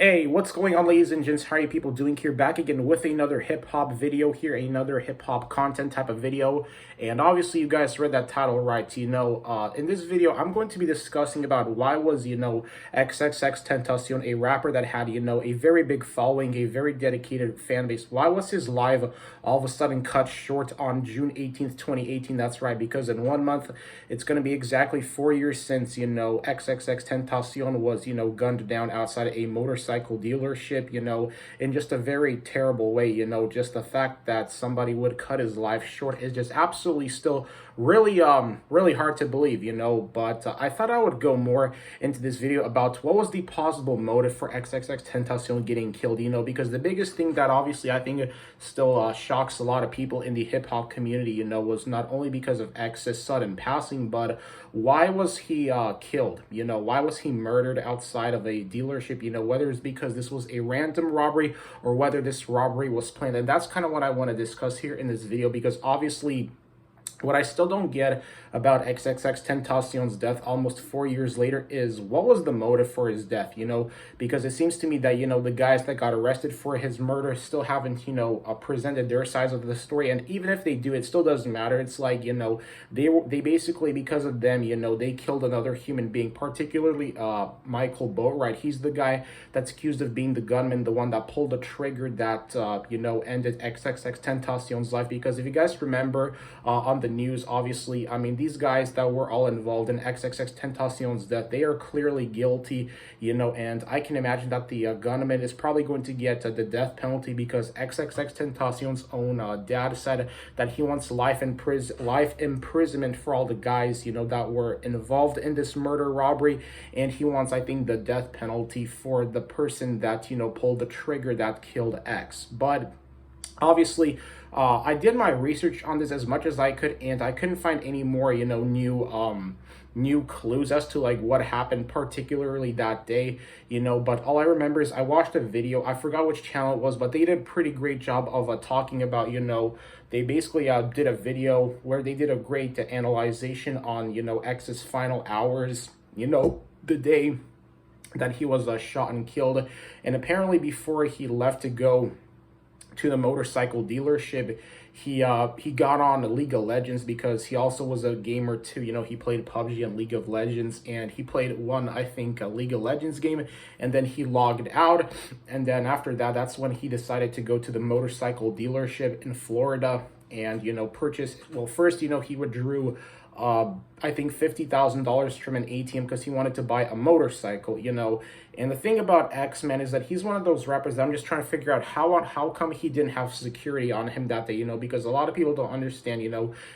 Hey, what's going on, ladies and gents? How are you people doing here? Back again with another hip-hop video here, another hip-hop content type of video. And obviously, you guys read that title right. In this video, I'm going to be discussing about why was, XXXTentacion, a rapper that had, a very big following, a very dedicated fan base. Why was his live all of a sudden cut short on June 18th, 2018? That's right, because in 1 month, it's going to be exactly 4 years since, XXXTentacion was, gunned down outside a motorcycle dealership, in just a very terrible way. Just the fact that somebody would cut his life short is just absolutely still really hard to believe, but I thought I would go more into this video about what was the possible motive for XXXTentacion getting killed, because the biggest thing that obviously I think still shocks a lot of people in the hip-hop community, was not only because of X's sudden passing, but why was he killed? Why was he murdered outside of a dealership? Whether it's because this was a random robbery or whether this robbery was planned. And that's kind of what I want to discuss here in this video, because obviously what I still don't get about XXXTentacion's death almost 4 years later is what was the motive for his death, because it seems to me that, the guys that got arrested for his murder still haven't, presented their sides of the story. And even if they do, it still doesn't matter. It's like, they basically, because of them, they killed another human being, particularly Michael Boatwright. He's the guy that's accused of being the gunman, the one that pulled the trigger that, ended XXXTentacion's life. Because if you guys remember on the news, obviously, I mean, these guys that were all involved in XXXTentacion's death, they are clearly guilty, and I can imagine that the gunman is probably going to get the death penalty, because XXXTentacion's own dad said that he wants life imprisonment for all the guys, that were involved in this murder robbery, and he wants, I think, the death penalty for the person that, pulled the trigger that killed X. But obviously, I did my research on this as much as I could, and I couldn't find any more, new clues as to like what happened particularly that day, but all I remember is I watched a video. I forgot which channel it was, but they did a pretty great job of talking about, they basically did a video where they did a great analyzation on, X's final hours, the day that he was shot and killed. And apparently before he left to go to the motorcycle dealership, he got on League of Legends, because he also was a gamer too. He played PUBG and League of Legends, and he played one, I think, a League of Legends game, and then he logged out. And then after that, that's when he decided to go to the motorcycle dealership in Florida and, purchase, well, first, he withdrew I think $50,000 from an ATM because he wanted to buy a motorcycle, And the thing about X-Man is that he's one of those rappers that I'm just trying to figure out how come he didn't have security on him that day, because a lot of people don't understand,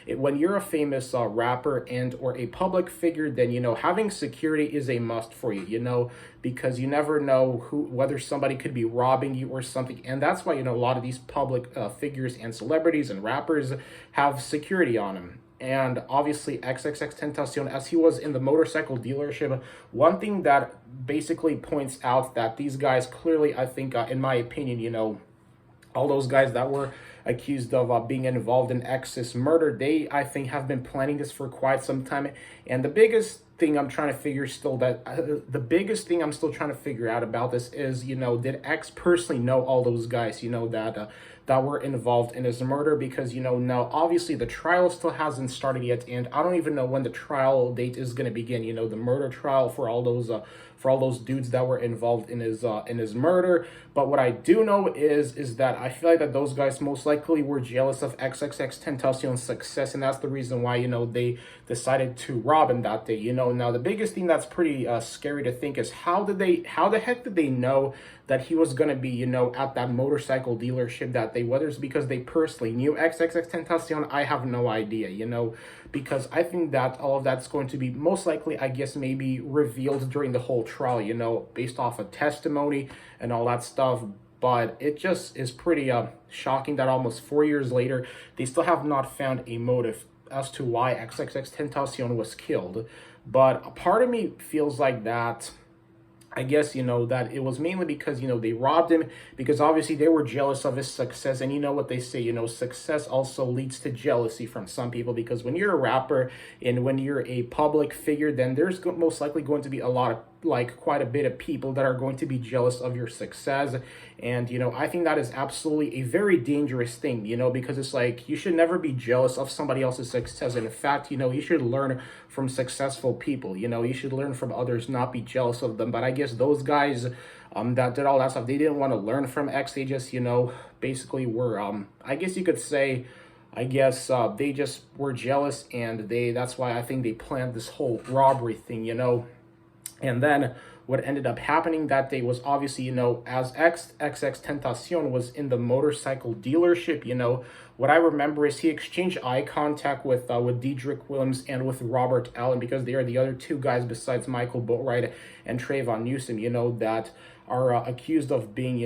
when you're a famous rapper and or a public figure, then, having security is a must for you, because you never know whether somebody could be robbing you or something. And that's why, a lot of these public figures and celebrities and rappers have security on them. And obviously XXXTentacion, as he was in the motorcycle dealership, one thing that basically points out that these guys clearly, I think, in my opinion, all those guys that were accused of being involved in X's murder, they, I think, have been planning this for quite some time. And the biggest thing I'm trying to figure still that the biggest thing I'm still trying to figure out about this is, did X personally know all those guys, that were involved in his murder? Because, now obviously the trial still hasn't started yet, and I don't even know when the trial date is going to begin, the murder trial for all those dudes that were involved in his murder. But what I do know is that I feel like that those guys most likely were jealous of XXXTentacion's success, and that's the reason why, they decided to rob him that day, Now the biggest thing that's pretty scary to think is how the heck did they know that he was going to be, at that motorcycle dealership that day? Whether it's because they personally knew XXXTentacion, I have no idea, because I think that all of that's going to be most likely, I guess, maybe revealed during the whole trial, based off of testimony and all that stuff. But it just is pretty shocking that almost 4 years later, they still have not found a motive as to why XXXTentacion was killed. But a part of me feels like that, I guess, that it was mainly because, they robbed him because obviously they were jealous of his success. And you know what they say, success also leads to jealousy from some people, because when you're a rapper and when you're a public figure, then there's most likely going to be a lot of like quite a bit of people that are going to be jealous of your success. And I think that is absolutely a very dangerous thing, because it's like you should never be jealous of somebody else's success. In fact, you should learn from successful people. You should learn from others, not be jealous of them. But I guess those guys that did all that stuff, they didn't want to learn from X. They just basically were I guess you could say, they just were jealous, and that's why I think they planned this whole robbery thing. And then what ended up happening that day was obviously, as XXXTentacion was in the motorcycle dealership, what I remember is he exchanged eye contact with Diedrich Willems and with Robert Allen, because they are the other two guys besides Michael Boatwright and Trayvon Newsom, that are accused of being,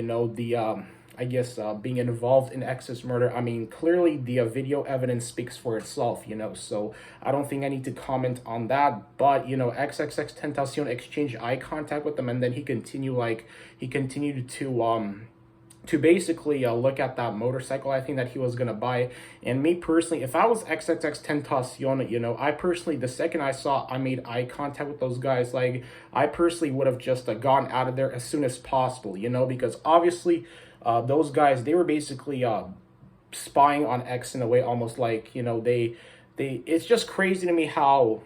being involved in X's murder. I mean, clearly the video evidence speaks for itself, so I don't think I need to comment on that. But, XXXTentacion exchanged eye contact with them, and then he continued to basically look at that motorcycle, I think, that he was going to buy. And me personally, if I was XXXTentacion, I personally, the second I made eye contact with those guys, like, I personally would have just gone out of there as soon as possible, because obviously those guys, they were basically spying on X in a way, almost like, it's just crazy to me how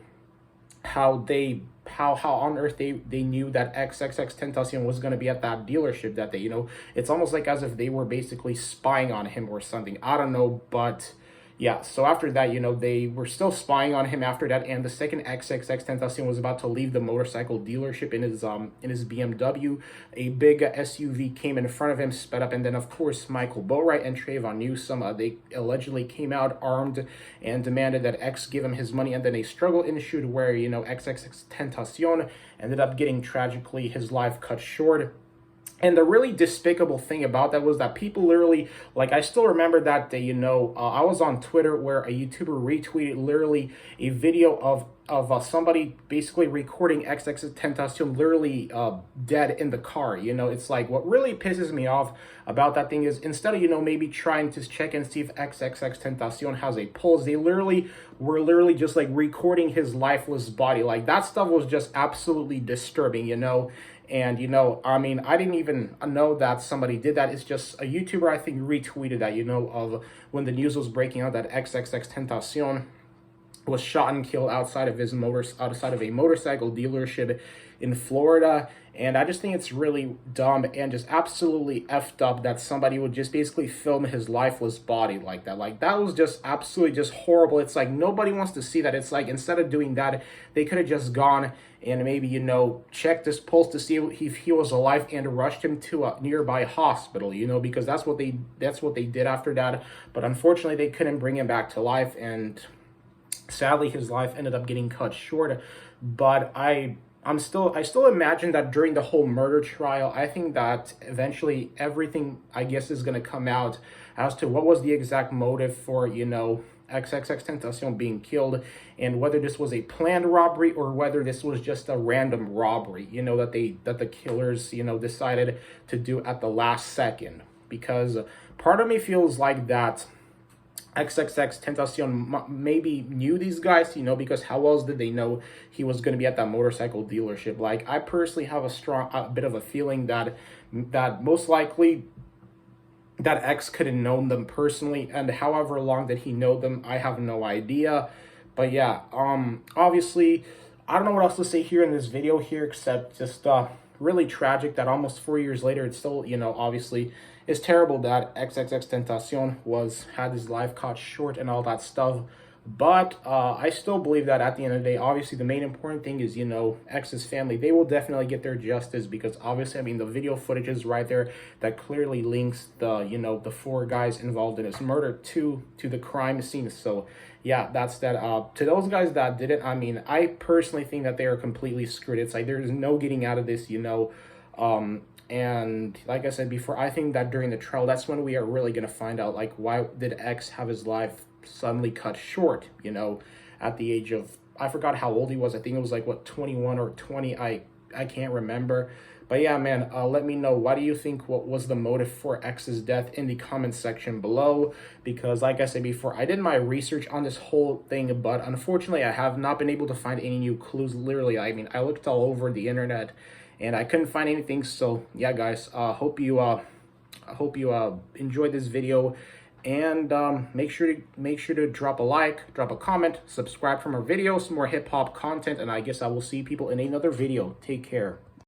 on earth they knew that XXXTentacion was going to be at that dealership that day. It's almost like as if they were basically spying on him or something. I don't know, but yeah, so after that, they were still spying on him after that. And the second XXXTentacion was about to leave the motorcycle dealership in his BMW, a big SUV came in front of him, sped up, and then of course Michael Boatwright and Trayvon Newsom, they allegedly came out armed and demanded that X give him his money. And then a struggle ensued where XXXTentacion ended up getting, tragically, his life cut short. And the really despicable thing about that was that people literally, like, I still remember that day, I was on Twitter where a YouTuber retweeted literally a video of somebody basically recording XXXTentacion literally dead in the car. It's like, what really pisses me off about that thing is, instead of, maybe trying to check and see if XXXTentacion has a pulse, they were just like recording his lifeless body. Like, that stuff was just absolutely disturbing, And, I mean, I didn't even know that somebody did that. It's just a YouTuber, I think, retweeted that, of when the news was breaking out that XXXTentacion was shot and killed outside of a motorcycle dealership in Florida. And I just think it's really dumb and just absolutely effed up that somebody would just basically film his lifeless body like that. Like, that was just absolutely just horrible. It's like, nobody wants to see that. It's like, instead of doing that, they could have just gone and maybe, checked his pulse to see if he was alive and rushed him to a nearby hospital, because that's what they did after that. But unfortunately, they couldn't bring him back to life, and sadly, his life ended up getting cut short. But I still imagine that during the whole murder trial, I think that eventually everything, I guess, is going to come out as to what was the exact motive for, XXXTentacion being killed, and whether this was a planned robbery or whether this was just a random robbery, that the killers, decided to do at the last second. Because part of me feels like that XXXTentacion maybe knew these guys, because how else did they know he was going to be at that motorcycle dealership? Like, I personally have a bit of a feeling that most likely that X could have known them personally, and however long that he know them, I have no idea. But yeah, obviously, I don't know what else to say here in this video here, except just really tragic that almost 4 years later, it's still, obviously, it's terrible that XXXTentacion had his life cut short and all that stuff. But I still believe that at the end of the day, obviously, the main important thing is, X's family. They will definitely get their justice, because obviously, I mean, the video footage is right there that clearly links the four guys involved in his murder to the crime scene. So yeah, that's that. To those guys that did it, I mean, I personally think that they are completely screwed. It's like, there's no getting out of this, and like I said before, I think that during the trial, that's when we are really going to find out, like, why did X have his life suddenly cut short, at the age of, I forgot how old he was. I think it was like, what, 21 or 20, I can't remember. But yeah, man, let me know, what do you think, what was the motive for X's death in the comment section below? Because like I said before, I did my research on this whole thing, but unfortunately I have not been able to find any new clues. Literally, I mean, I looked all over the internet and I couldn't find anything. So yeah, guys, I hope you enjoyed this video, and make sure to drop a like, drop a comment, subscribe for more videos, more hip-hop content, and I guess I will see people in another video. Take care.